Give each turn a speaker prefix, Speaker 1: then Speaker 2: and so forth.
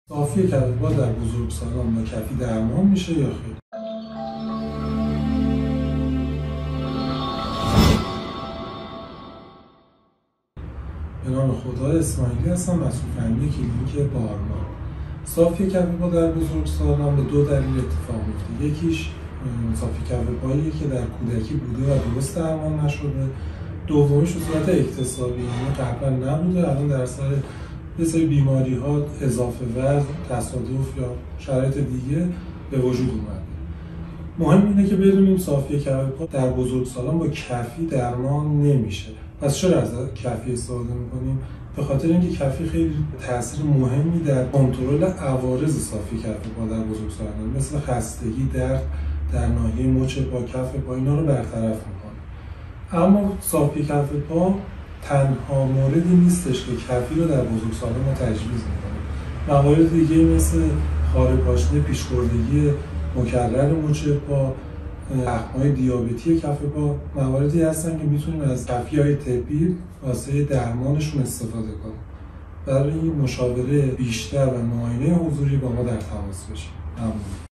Speaker 1: صافی کف پا در بزرگسالان با کفی درمان میشه یا خیر؟ به نام خدا، اسماعیلی هستم، مسئول فنی کلینیک بارمان. صافی کف پا در بزرگسالان به دو دلیل اتفاق میفته. یکیش صافی کف پاییه که در کودکی بوده و درست درمان نشده. دومیش به صورت اکتسابی، یعنی قبلا نبوده، الان در اثر یه سری بیماری ها، اضافه وزن، تصادف یا شرایط دیگه به وجود اومده. مهم اینه که بدونیم صافی کف پا در بزرگسالان با کفی درمان نمیشه. پس چرا از کفی استفاده میکنیم؟ به خاطر اینکه کفی خیلی تاثیر مهمی در کنترل عوارض صافی کف پا در بزرگسالان، مثل خستگی، درد در ناحیه مچ پا، کف پا، اینا رو برطرف میکنه. اما صافی کف پا تنها موردی نیستش که کفی رو در بزرگسالان ما تجویز میکنه. موارد دیگه مثل خار پاشنه، پیشخوردگی مکرر مچ پا، زخم‌های دیابتی کف پا مواردی هستن که میتونیم از کفی‌های طبی واسه درمانشون استفاده کنیم. برای این مشاوره بیشتر و معاینه حضوری با ما در تماس باشید. ممنون.